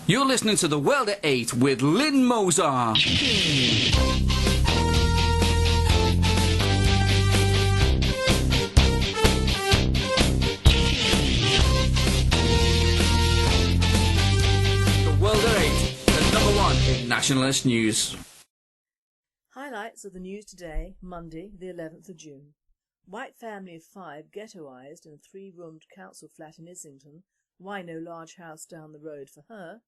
You're listening to The World at 8 with Lynn Mozar. The World at 8, the number one in nationalist news. Highlights of the news today, Monday, the 11th of June. White family of 5 ghettoised in a 3-roomed council flat in Islington. Why no large house down the road for her?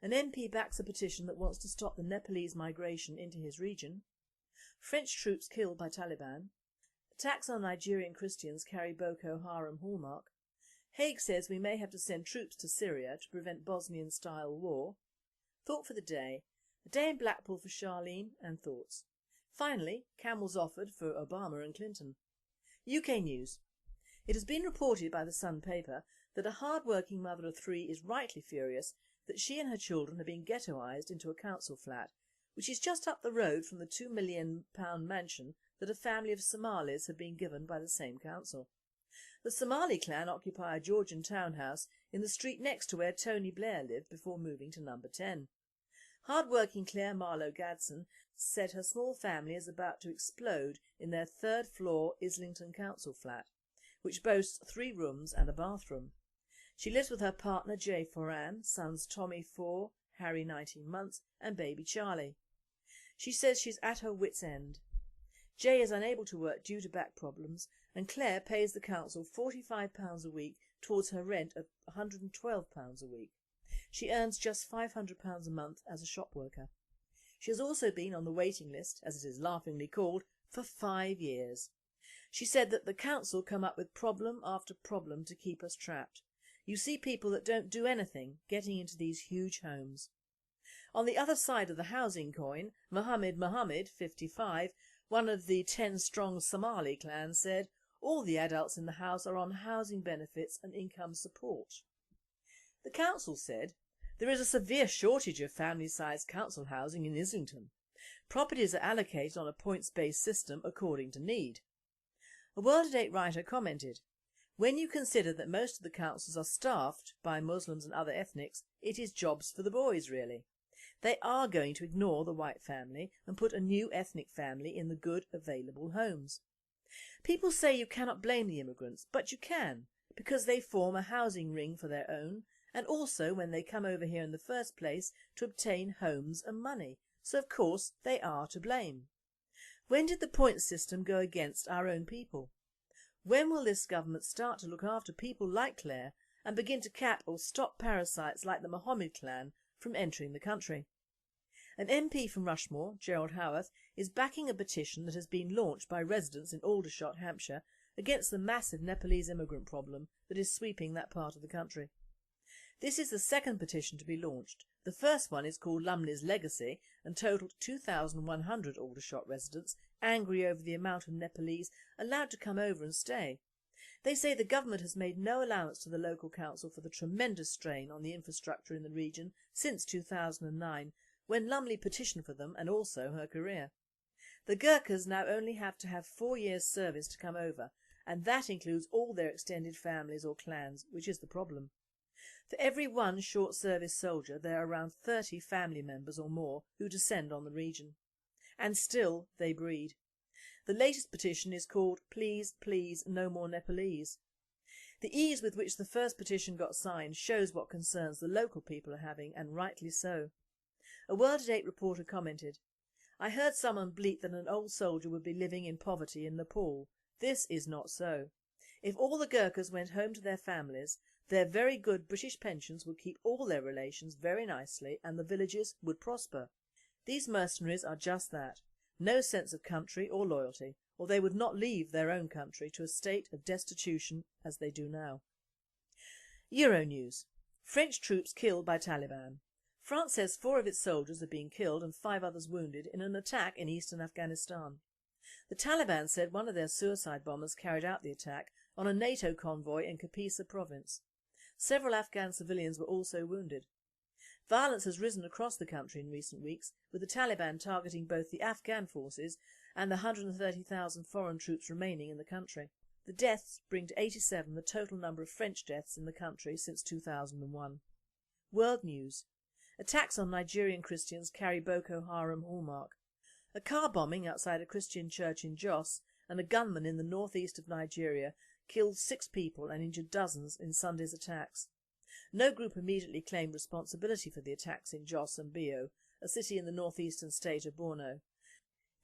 An MP backs a petition that wants to stop the Nepalese migration into his region. French troops killed by Taliban. Attacks on Nigerian Christians carry Boko Haram hallmark. Hague says we may have to send troops to Syria to prevent Bosnian-style war. Thought for the day. A day in Blackpool for Charlene and thoughts. Finally, camels offered for Obama and Clinton. UK news. It has been reported by the Sun paper that a hard-working mother of 3 is rightly furious that she and her children have been ghettoised into a council flat, which is just up the road from the £2 million mansion that a family of Somalis have been given by the same council. The Somali clan occupy a Georgian townhouse in the street next to where Tony Blair lived before moving to number 10. Hard-working Clare Marlow-Gadsen said her small family is about to explode in their 3rd floor Islington Council flat, which boasts 3 rooms and a bathroom. She lives with her partner Jay Foran, sons Tommy 4, Harry 19 months and baby Charlie. She says she's at her wit's end. Jay is unable to work due to back problems and Claire pays the council £45 a week towards her rent of £112 a week. She earns just £500 a month as a shop worker. She has also been on the waiting list, as it is laughingly called, for 5 years. She said that the council come up with problem after problem to keep us trapped. You see people that don't do anything getting into these huge homes. On the other side of the housing coin, Mohammed, 55, one of the 10-strong Somali clan, said all the adults in the house are on housing benefits and income support. The council said there is a severe shortage of family-sized council housing in Islington. Properties are allocated on a points-based system according to need. A World at 8 writer commented, when you consider that most of the councils are staffed by Muslims and other ethnics, it is jobs for the boys really. They are going to ignore the white family and put a new ethnic family in the good available homes. People say you cannot blame the immigrants, but you can, because they form a housing ring for their own and also when they come over here in the first place to obtain homes and money, so of course they are to blame. When did the points system go against our own people? When will this government start to look after people like Claire and begin to cap or stop parasites like the Mohammed clan from entering the country? An MP from Rushmore, Gerald Howarth, is backing a petition that has been launched by residents in Aldershot, Hampshire, against the massive Nepalese immigrant problem that is sweeping that part of the country. This is the 2nd petition to be launched. The first one is called Lumley's Legacy and totalled 2,100 Aldershot residents angry over the amount of Nepalese allowed to come over and stay. They say the government has made no allowance to the local council for the tremendous strain on the infrastructure in the region since 2009, when Lumley petitioned for them and also her career. The Gurkhas now only have to have 4 years' service to come over, and that includes all their extended families or clans, which is the problem. For every 1 short service soldier there are around 30 family members or more who descend on the region. And still they breed. The latest petition is called Please, Please, No More Nepalese. The ease with which the first petition got signed shows what concerns the local people are having, and rightly so. A World at 8 reporter commented, I heard someone bleat that an old soldier would be living in poverty in Nepal. This is not so. If all the Gurkhas went home to their families, their very good British pensions would keep all their relations very nicely and the villages would prosper. These mercenaries are just that. No sense of country or loyalty, or they would not leave their own country to a state of destitution as they do now. Euronews. French troops killed by Taliban. France says 4 of its soldiers have been killed and 5 others wounded in an attack in eastern Afghanistan. The Taliban said one of their suicide bombers carried out the attack on a NATO convoy in Kapisa province. Several Afghan civilians were also wounded. Violence has risen across the country in recent weeks, with the Taliban targeting both the Afghan forces and the 130,000 foreign troops remaining in the country. The deaths bring to 87 the total number of French deaths in the country since 2001. World news. Attacks on Nigerian Christians carry Boko Haram hallmark. A car bombing outside a Christian church in Jos and a gunman in the northeast of Nigeria killed 6 people and injured dozens in Sunday's attacks. No group immediately claimed responsibility for the attacks in Jos and Bio, a city in the northeastern state of Borno.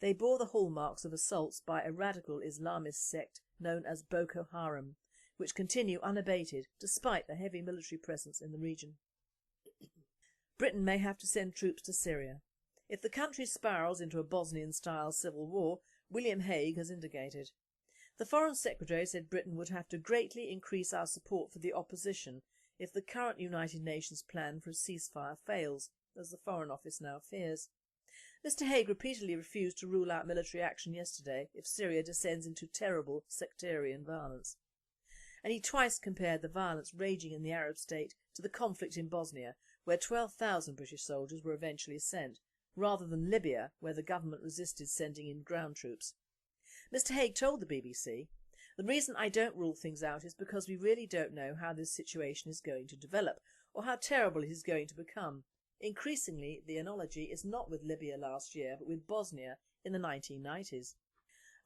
They bore the hallmarks of assaults by a radical Islamist sect known as Boko Haram, which continue unabated despite a heavy military presence in the region. Britain may have to send troops to Syria. If the country spirals into a Bosnian-style civil war, William Hague has indicated. The Foreign Secretary said Britain would have to greatly increase our support for the opposition if the current United Nations plan for a ceasefire fails, as the Foreign Office now fears. Mr Hague repeatedly refused to rule out military action yesterday if Syria descends into terrible sectarian violence. And he twice compared the violence raging in the Arab state to the conflict in Bosnia, where 12,000 British soldiers were eventually sent, rather than Libya, where the government resisted sending in ground troops. Mr Hague told the BBC, "The reason I don't rule things out is because we really don't know how this situation is going to develop, or how terrible it is going to become. Increasingly, the analogy is not with Libya last year, but with Bosnia in the 1990s.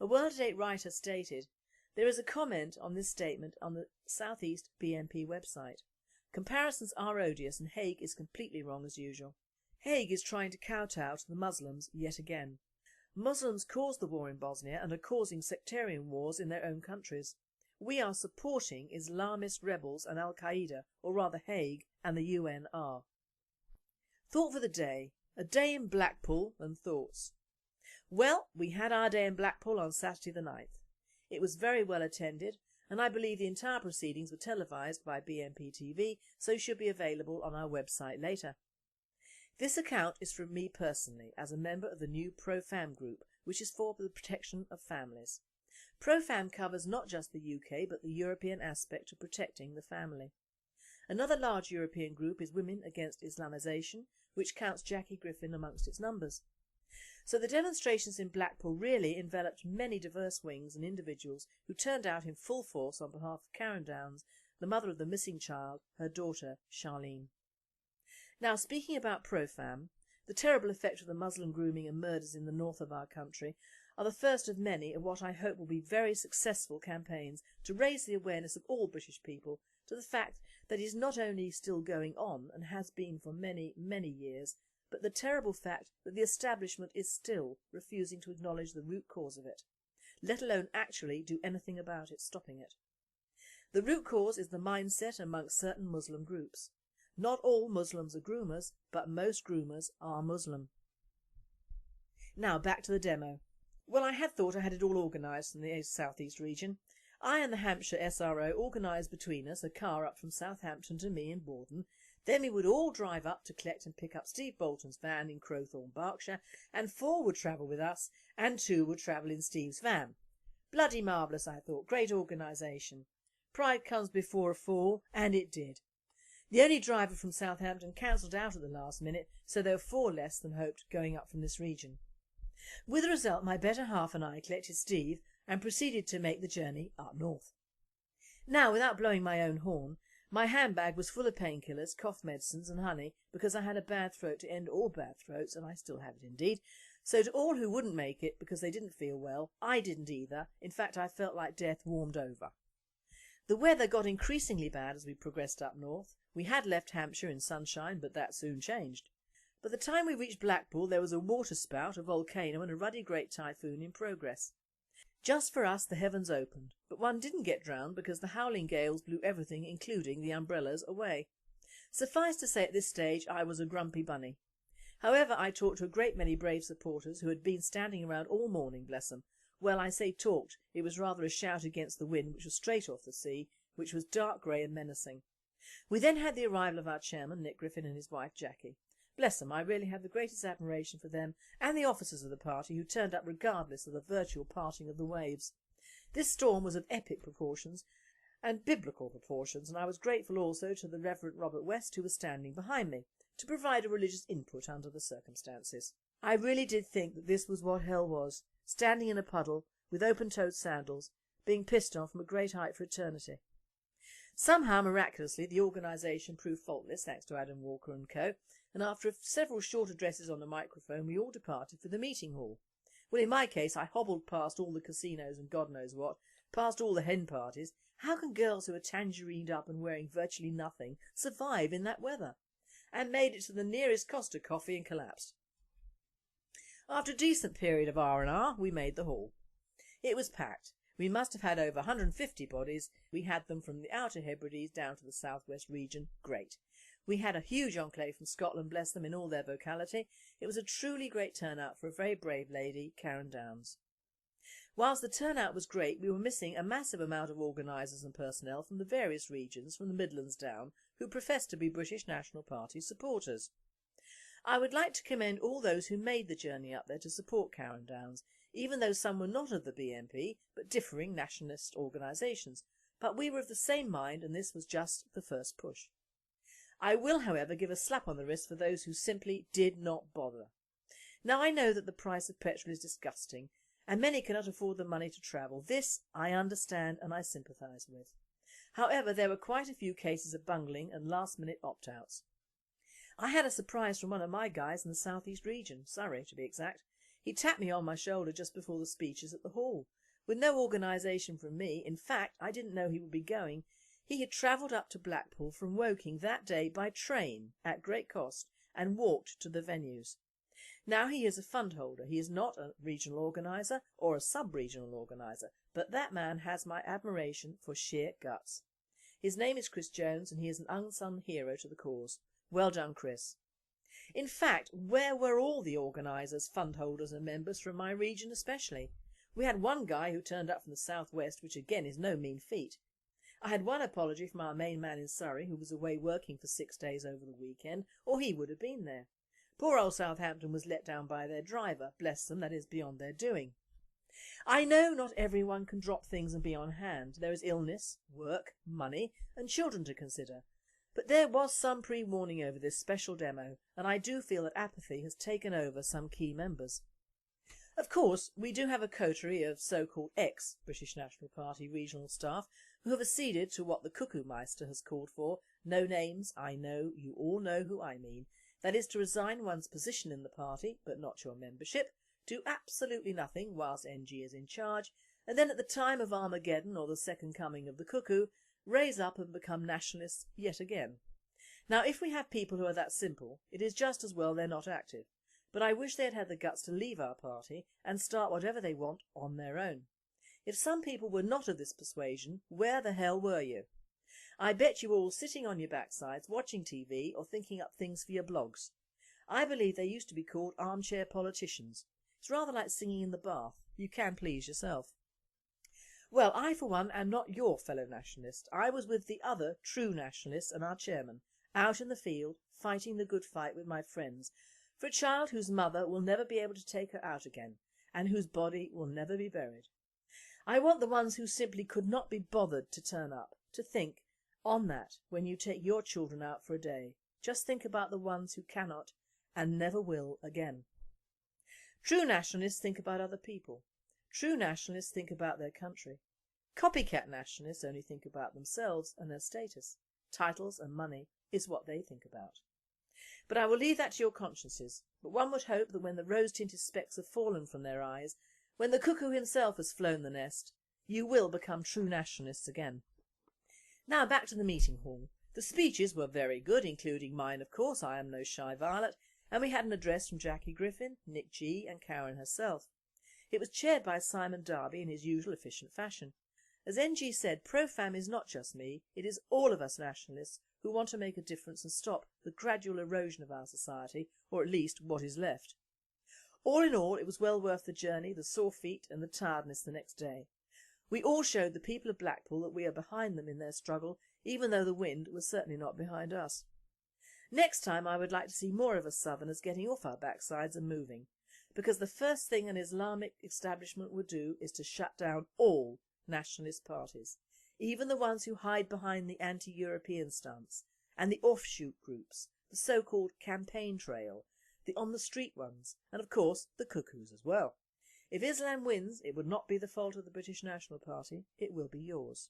A World at 8 writer stated, "There is a comment on this statement on the South East BNP website. Comparisons are odious and Hague is completely wrong as usual." Hague is trying to kowtow to the Muslims yet again. Muslims caused the war in Bosnia and are causing sectarian wars in their own countries. We are supporting Islamist rebels and Al-Qaeda, or rather Hague and the UN are. Thought for the day. A day in Blackpool and thoughts. Well, we had our day in Blackpool on Saturday the 9th. It was very well attended and I believe the entire proceedings were televised by BNP TV, so should be available on our website later. This account is from me personally as a member of the new Pro-Fam group, which is for the protection of families. Pro-Fam covers not just the UK but the European aspect of protecting the family. Another large European group is Women Against Islamisation, which counts Jackie Griffin amongst its numbers. So the demonstrations in Blackpool really enveloped many diverse wings and individuals who turned out in full force on behalf of Karen Downs, the mother of the missing child, her daughter Charlene. Now, speaking about Pro-Fam, the terrible effect of the Muslim grooming and murders in the north of our country are the first of many of what I hope will be very successful campaigns to raise the awareness of all British people to the fact that it is not only still going on and has been for many, many years, but the terrible fact that the establishment is still refusing to acknowledge the root cause of it, let alone actually do anything about it, stopping it. The root cause is the mindset amongst certain Muslim groups. Not all Muslims are groomers, but most groomers are Muslim. Now back to the demo. Well, I had thought I had it all organised in the South East region. I and the Hampshire SRO organised between us a car up from Southampton to me in Borden. Then we would all drive up to collect and pick up Steve Bolton's van in Crowthorne, Berkshire, and 4 would travel with us and 2 would travel in Steve's van. Bloody marvellous, I thought. Great organisation. Pride comes before a fall, and it did. The only driver from Southampton cancelled out at the last minute, so there were 4 less than hoped going up from this region. With the result, my better half and I collected Steve and proceeded to make the journey up north. Now, without blowing my own horn, my handbag was full of painkillers, cough medicines and honey because I had a bad throat to end all bad throats, and I still have it indeed. So to all who wouldn't make it because they didn't feel well, I didn't either. In fact, I felt like death warmed over. The weather got increasingly bad as we progressed up north. We had left Hampshire in sunshine, but that soon changed. By the time we reached Blackpool, there was a waterspout, a volcano and a ruddy great typhoon in progress. Just for us the heavens opened, but one didn't get drowned because the howling gales blew everything, including the umbrellas, away. Suffice to say at this stage I was a grumpy bunny. However, I talked to a great many brave supporters who had been standing around all morning, bless them. Well, I say talked, it was rather a shout against the wind which was straight off the sea, which was dark grey and menacing. We then had the arrival of our chairman, Nick Griffin, and his wife Jackie. Bless them, I really have the greatest admiration for them and the officers of the party who turned up regardless of the virtual parting of the waves. This storm was of epic proportions and biblical proportions, and I was grateful also to the Reverend Robert West, who was standing behind me, to provide a religious input under the circumstances. I really did think that this was what hell was, standing in a puddle with open-toed sandals, being pissed on from a great height for eternity. Somehow, miraculously, the organisation proved faultless thanks to Adam Walker and co, and after several short addresses on the microphone we all departed for the meeting hall. Well, in my case I hobbled past all the casinos and God knows what, past all the hen parties. How can girls who are tangerined up and wearing virtually nothing survive in that weather? And made it to the nearest Costa Coffee and collapsed. After a decent period of R&R we made the hall. It was packed. We must have had over 150 bodies. We had them from the Outer Hebrides down to the southwest region. Great. We had a huge enclave from Scotland, bless them, in all their vocality. It was a truly great turnout for a very brave lady, Karen Downs. Whilst the turnout was great, we were missing a massive amount of organisers and personnel from the various regions, from the Midlands down, who professed to be British National Party supporters. I would like to commend all those who made the journey up there to support Karen Downs, even though some were not of the BNP but differing nationalist organisations. But we were of the same mind and this was just the first push. I will, however, give a slap on the wrist for those who simply did not bother. Now I know that the price of petrol is disgusting and many cannot afford the money to travel. This I understand and I sympathise with. However, there were quite a few cases of bungling and last-minute opt-outs. I had a surprise from one of my guys in the southeast region, Surrey to be exact. He tapped me on my shoulder just before the speeches at the hall. With no organisation from me, in fact I didn't know he would be going, he had travelled up to Blackpool from Woking that day by train at great cost and walked to the venues. Now he is a fund holder. He is not a regional organiser or a sub-regional organiser, but that man has my admiration for sheer guts. His name is Chris Jones and he is an unsung hero to the cause. Well done, Chris. In fact, where were all the organisers, fund holders and members from my region especially? We had one guy who turned up from the southwest, which again is no mean feat. I had one apology from our main man in Surrey who was away working for 6 days over the weekend, or he would have been there. Poor old Southampton was let down by their driver, bless them, that is beyond their doing. I know not everyone can drop things and be on hand. There is illness, work, money and children to consider. But there was some pre-warning over this special demo and I do feel that apathy has taken over some key members. Of course, we do have a coterie of so-called ex-British National Party regional staff who have acceded to what the Cuckoo Meister has called for. No names, I know, you all know who I mean. That is to resign one's position in the party, but not your membership, do absolutely nothing whilst NG is in charge, and then at the time of Armageddon or the second coming of the cuckoo, raise up and become nationalists yet again. Now if we have people who are that simple, it is just as well they're not active. But I wish they had had the guts to leave our party and start whatever they want on their own. If some people were not of this persuasion, where the hell were you? I bet you were all sitting on your backsides watching TV or thinking up things for your blogs. I believe they used to be called armchair politicians. It's rather like singing in the bath. You can please yourself. Well, I for one am not your fellow nationalist. I was with the other true nationalists and our chairman, out in the field, fighting the good fight with my friends, for a child whose mother will never be able to take her out again, and whose body will never be buried. I want the ones who simply could not be bothered to turn up, to think, on that, when you take your children out for a day, just think about the ones who cannot and never will again. True nationalists think about other people. True nationalists think about their country. Copycat nationalists only think about themselves and their status. Titles and money is what they think about. But I will leave that to your consciences. But one would hope that when the rose-tinted specks have fallen from their eyes, when the cuckoo himself has flown the nest, you will become true nationalists again. Now back to the meeting hall. The speeches were very good, including mine of course, I am no shy violet, and we had an address from Jackie Griffin, Nick G and Karen herself. It was chaired by Simon Darby in his usual efficient fashion. As NG said, Pro-Fam is not just me, it is all of us nationalists who want to make a difference and stop the gradual erosion of our society, or at least what is left. All in all, it was well worth the journey, the sore feet and the tiredness the next day. We all showed the people of Blackpool that we are behind them in their struggle, even though the wind was certainly not behind us. Next time I would like to see more of us Southerners getting off our backsides and moving, because the first thing an Islamic establishment would do is to shut down all nationalist parties, even the ones who hide behind the anti-European stance, and the offshoot groups, the so-called campaign trail, the on-the-street ones, and of course the cuckoos as well. If Islam wins, it would not be the fault of the British National Party, it will be yours.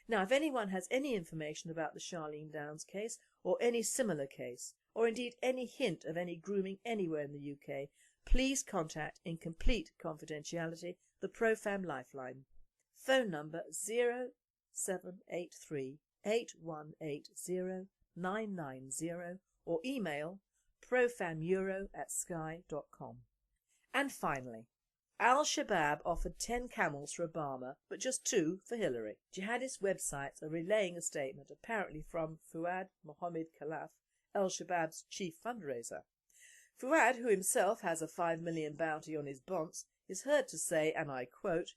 Now, if anyone has any information about the Charlene Downs case or any similar case, or indeed any hint of any grooming anywhere in the UK, please contact, in complete confidentiality, the ProFam Lifeline. Phone number 0783 8180 990 or email profameuro@sky.com. And finally, Al-Shabaab offered 10 camels for Obama but just 2 for Hillary. Jihadist websites are relaying a statement apparently from Fuad Mohammed Khalaf, Al-Shabaab's chief fundraiser. Fuad, who himself has a $5 million bounty on his bonds, is heard to say, and I quote,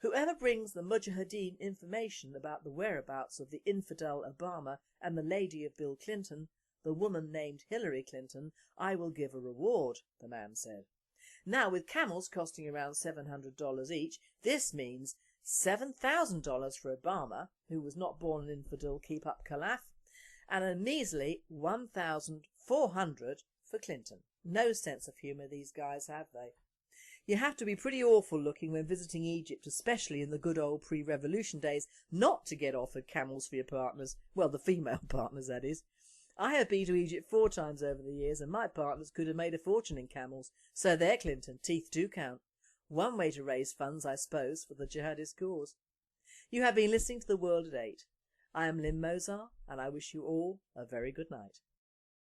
"Whoever brings the Mujahideen information about the whereabouts of the infidel Obama and the lady of Bill Clinton, the woman named Hillary Clinton, I will give a reward," the man said. Now, with camels costing around $700 each, this means $7,000 for Obama, who was not born an infidel, keep up Khalaf, and a measly $1,400 for Clinton. No sense of humour these guys have, they? You have to be pretty awful looking when visiting Egypt, especially in the good old pre-revolution days, not to get offered camels for your partners. Well, the female partners, that is. I have been to Egypt 4 times over the years and my partners could have made a fortune in camels. So there, Clinton, teeth do count. One way to raise funds, I suppose, for the jihadist cause. You have been listening to The World at 8. I am Lynn Mozart and I wish you all a very good night.